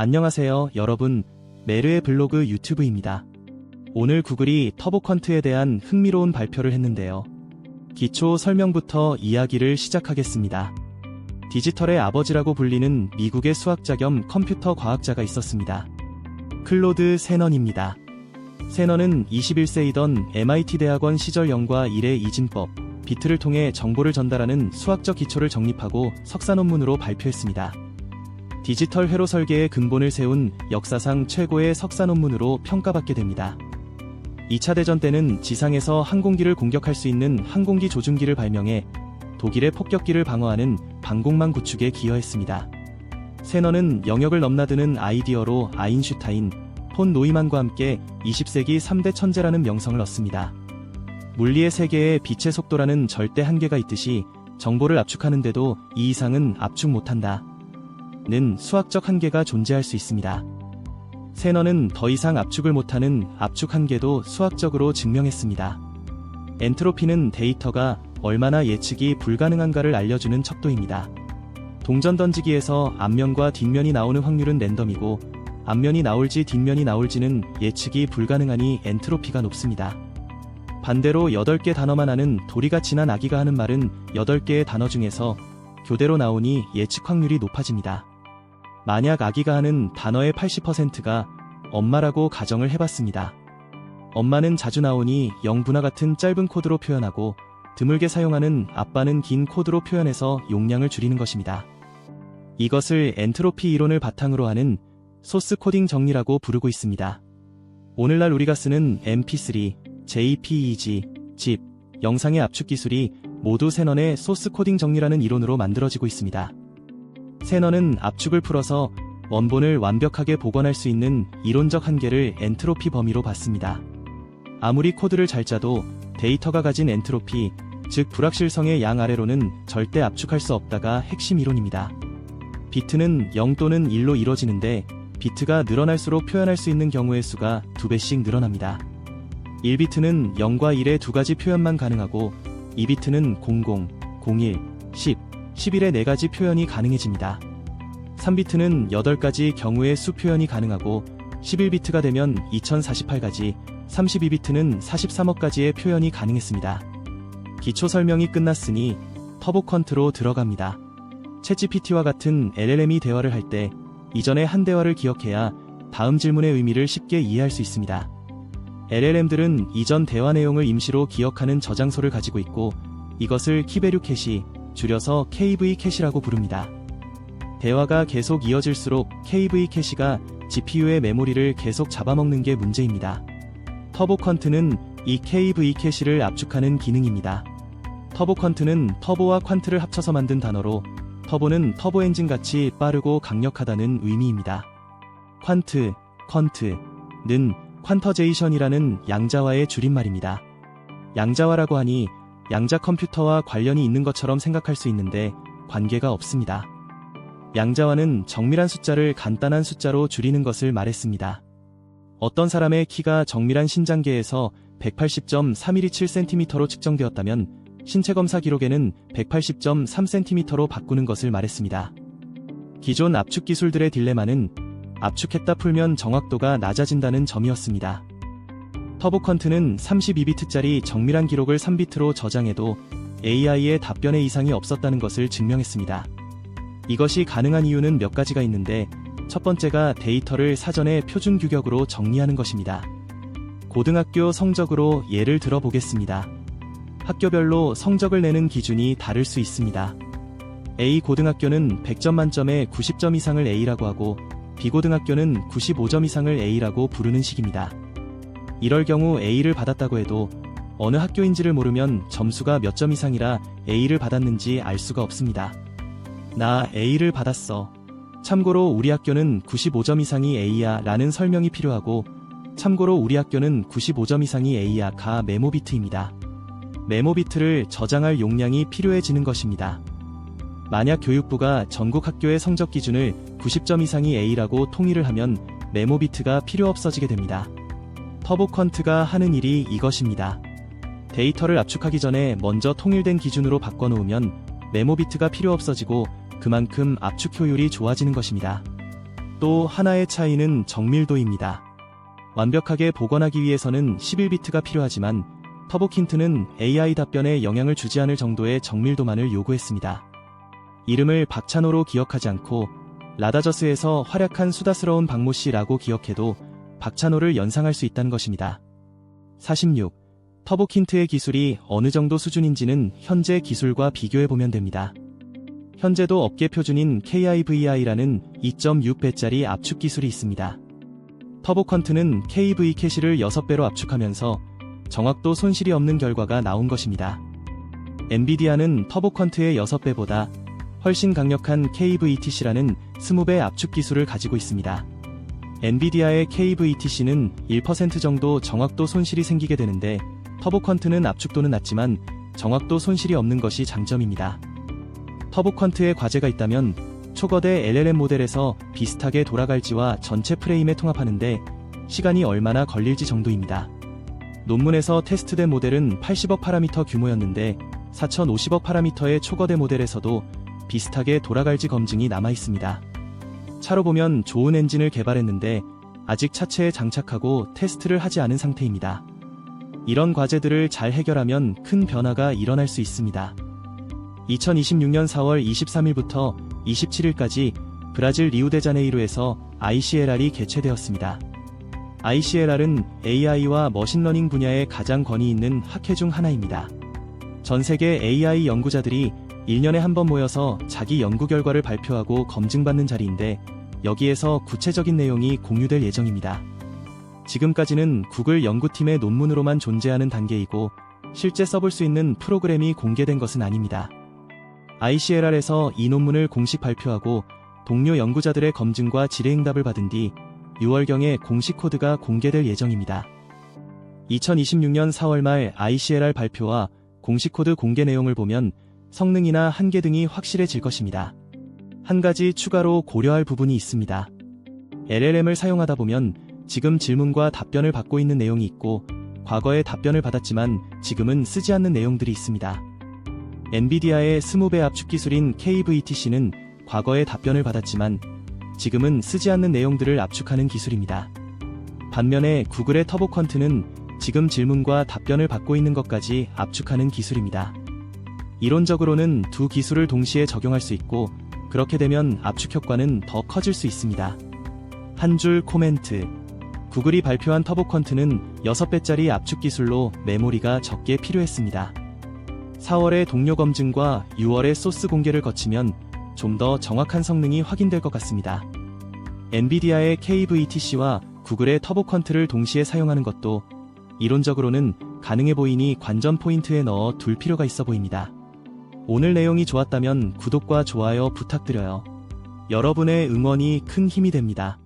안녕하세요, 여러분. 메르의 블로그 유튜브입니다. 오늘 구글이 터보컨트에 대한 흥미로운 발표를 했는데요. 기초 설명부터 이야기를 시작하겠습니다. 디지털의 아버지라고 불리는 미국의 수학자 겸 컴퓨터 과학자가 있었습니다. 클로드 세넌입니다. 세넌은 21세이던 MIT 대학원 시절 0과 1의 이진법, 비트를 통해 정보를 전달하는 수학적 기초를 정립하고 석사 논문으로 발표했습니다. 디지털 회로 설계의 근본을 세운 역사상 최고의 석사 논문으로 평가받게 됩니다. 2차 대전 때는 지상에서 항공기를 공격할 수 있는 항공기 조준기를 발명해 독일의 폭격기를 방어하는 방공망 구축에 기여했습니다. 세넌은 영역을 넘나드는 아이디어로 아인슈타인, 폰 노이만과 함께 20세기 3대 천재라는 명성을 얻습니다. 물리의 세계에 빛의 속도라는 절대 한계가 있듯이 정보를 압축하는데도 이 이상은 압축 못한다. 는 수학적 한계가 존재할 수 있습니다. 세넌은 더 이상 압축을 못하는 압축 한계도 수학적으로 증명했습니다. 엔트로피는 데이터가 얼마나 예측이 불가능한가를 알려주는 척도입니다. 동전 던지기에서 앞면과 뒷면이 나오는 확률은 랜덤이고 앞면이 나올지 뒷면이 나올지는 예측이 불가능하니 엔트로피가 높습니다. 반대로 8개 단어만 아는 도리가 친한 아기가 하는 말은 8개의 단어 중에서 교대로 나오니 예측 확률이 높아집니다. 만약 아기가 하는 단어의 80%가 엄마라고 가정을 해봤습니다. 엄마는 자주 나오니 0분화 같은 짧은 코드로 표현하고 드물게 사용하는 아빠는 긴 코드로 표현해서 용량을 줄이는 것입니다. 이것을 엔트로피 이론을 바탕으로 하는 소스 코딩 정리라고 부르고 있습니다. 오늘날 우리가 쓰는 MP3, JPEG, ZIP, 영상의 압축 기술이 모두 세넌의 소스 코딩 정리라는 이론으로 만들어지고 있습니다. 세넌은 압축을 풀어서 원본을 완벽하게 복원할 수 있는 이론적 한계를 엔트로피 범위로 봤습니다. 아무리 코드를 잘 짜도 데이터가 가진 엔트로피, 즉 불확실성의 양 아래로는 절대 압축할 수 없다가 핵심 이론입니다. 비트는 0 또는 1로 이뤄지는데 비트가 늘어날수록 표현할 수 있는 경우의 수가 2배씩 늘어납니다. 1비트는 0과 1의 두 가지 표현만 가능하고 2비트는 00, 01, 10, 11의 4가지 표현이 가능해집니다. 3비트는 8가지 경우의 수 표현이 가능하고 11비트가 되면 2048가지, 32비트는 43억 가지의 표현이 가능했습니다. 기초 설명이 끝났으니 터보컨트로 들어갑니다. 챗GPT와 같은 LLM이 대화를 할 때 이전의 한 대화를 기억해야 다음 질문의 의미를 쉽게 이해할 수 있습니다. LLM들은 이전 대화 내용을 임시로 기억하는 저장소를 가지고 있고 이것을 키밸류 캐시, 줄여서 KV 캐시라고 부릅니다. 대화가 계속 이어질수록 KV 캐시가 GPU의 메모리를 계속 잡아먹는 게 문제입니다. 터보컨트는 이 KV 캐시를 압축하는 기능입니다. 터보컨트는 터보와 퀀트를 합쳐서 만든 단어로 터보는 터보 엔진같이 빠르고 강력하다는 의미입니다. 퀀트, 퀀트는 퀀터제이션이라는 양자화의 줄임말입니다. 양자화라고 하니 양자 컴퓨터와 관련이 있는 것처럼 생각할 수 있는데 관계가 없습니다. 양자화는 정밀한 숫자를 간단한 숫자로 줄이는 것을 말했습니다. 어떤 사람의 키가 정밀한 신장계에서 180.317cm로 측정되었다면 신체 검사 기록에는 180.3cm로 바꾸는 것을 말했습니다. 기존 압축 기술들의 딜레마는 압축했다 풀면 정확도가 낮아진다는 점이었습니다. 터보컨트는 32비트짜리 정밀한 기록을 3비트로 저장해도 AI의 답변에 이상이 없었다는 것을 증명했습니다. 이것이 가능한 이유는 몇 가지가 있는데 첫 번째가 데이터를 사전에 표준 규격으로 정리하는 것입니다. 고등학교 성적으로 예를 들어 보겠습니다. 학교별로 성적을 내는 기준이 다를 수 있습니다. A 고등학교는 100점 만점에 90점 이상을 A라고 하고 B 고등학교는 95점 이상을 A라고 부르는 식입니다. 이럴 경우 A를 받았다고 해도 어느 학교인지를 모르면 점수가 몇 점 이상이라 A를 받았는지 알 수가 없습니다. 나 A를 받았어. 참고로 우리 학교는 95점 이상이 A야 라는 설명이 필요하고 참고로 우리 학교는 95점 이상이 A야 가 메모 비트입니다. 메모 비트를 저장할 용량이 필요해지는 것입니다. 만약 교육부가 전국 학교의 성적 기준을 90점 이상이 A라고 통일을 하면 메모 비트가 필요 없어지게 됩니다. 터보컨트가 하는 일이 이것입니다. 데이터를 압축하기 전에 먼저 통일된 기준으로 바꿔놓으면 메모 비트가 필요 없어지고 그만큼 압축 효율이 좋아지는 것입니다. 또 하나의 차이는 정밀도입니다. 완벽하게 복원하기 위해서는 11비트가 필요하지만 터보킨트는 AI 답변에 영향을 주지 않을 정도의 정밀도만을 요구했습니다. 이름을 박찬호로 기억하지 않고 라다저스에서 활약한 수다스러운 박모씨라고 기억해도 박찬호를 연상할 수 있다는 것입니다. 46. 터보킨트의 기술이 어느 정도 수준인지는 현재 기술과 비교해보면 됩니다. 현재도 업계 표준인 KIVI라는 2.6배짜리 압축 기술이 있습니다. 터보컨트는 KV 캐시를 6배로 압축하면서 정확도 손실이 없는 결과가 나온 것입니다. 엔비디아는 터보컨트의 6배보다 훨씬 강력한 KVTC라는 20배 압축 기술을 가지고 있습니다. 엔비디아의 KVTC는 1% 정도 정확도 손실이 생기게 되는데 터보컨트는 압축도는 낮지만 정확도 손실이 없는 것이 장점입니다. 터보컨트에 과제가 있다면 초거대 LLM 모델에서 비슷하게 돌아갈지와 전체 프레임에 통합하는데 시간이 얼마나 걸릴지 정도입니다. 논문에서 테스트된 모델은 80억 파라미터 규모였는데 4050억 파라미터의 초거대 모델에서도 비슷하게 돌아갈지 검증이 남아있습니다. 차로 보면 좋은 엔진을 개발했는데 아직 차체에 장착하고 테스트를 하지 않은 상태입니다. 이런 과제들을 잘 해결하면 큰 변화가 일어날 수 있습니다. 2026년 4월 23일부터 27일까지 브라질 리우데자네이루에서 ICLR이 개최되었습니다. ICLR은 AI와 머신러닝 분야에 가장 권위 있는 학회 중 하나입니다. 전 세계 AI 연구자들이 1년에 한 번 모여서 자기 연구 결과를 발표하고 검증받는 자리인데 여기에서 구체적인 내용이 공유될 예정입니다. 지금까지는 구글 연구팀의 논문으로만 존재하는 단계이고 실제 써볼 수 있는 프로그램이 공개된 것은 아닙니다. ICLR에서 이 논문을 공식 발표하고 동료 연구자들의 검증과 질의응답을 받은 뒤 6월경에 공식 코드가 공개될 예정입니다. 2026년 4월 말 ICLR 발표와 공식 코드 공개 내용을 보면 성능이나 한계 등이 확실해질 것입니다. 한 가지 추가로 고려할 부분이 있습니다. LLM을 사용하다 보면 지금 질문과 답변을 받고 있는 내용이 있고 과거에 답변을 받았지만 지금은 쓰지 않는 내용들이 있습니다. 엔비디아의 20배 압축 기술인 KVTC는 과거에 답변을 받았지만 지금은 쓰지 않는 내용들을 압축하는 기술입니다. 반면에 구글의 터보컨트는 지금 질문과 답변을 받고 있는 것까지 압축하는 기술입니다. 이론적으로는 두 기술을 동시에 적용할 수 있고 그렇게 되면 압축 효과는 더 커질 수 있습니다. 한 줄 코멘트. 구글이 발표한 터보컨트는 6배짜리 압축 기술로 메모리가 적게 필요했습니다. 4월의 동료 검증과 6월의 소스 공개를 거치면 좀 더 정확한 성능이 확인될 것 같습니다. 엔비디아의 KVTC와 구글의 터보컨트를 동시에 사용하는 것도 이론적으로는 가능해 보이니 관전 포인트에 넣어 둘 필요가 있어 보입니다. 오늘 내용이 좋았다면 구독과 좋아요 부탁드려요. 여러분의 응원이 큰 힘이 됩니다.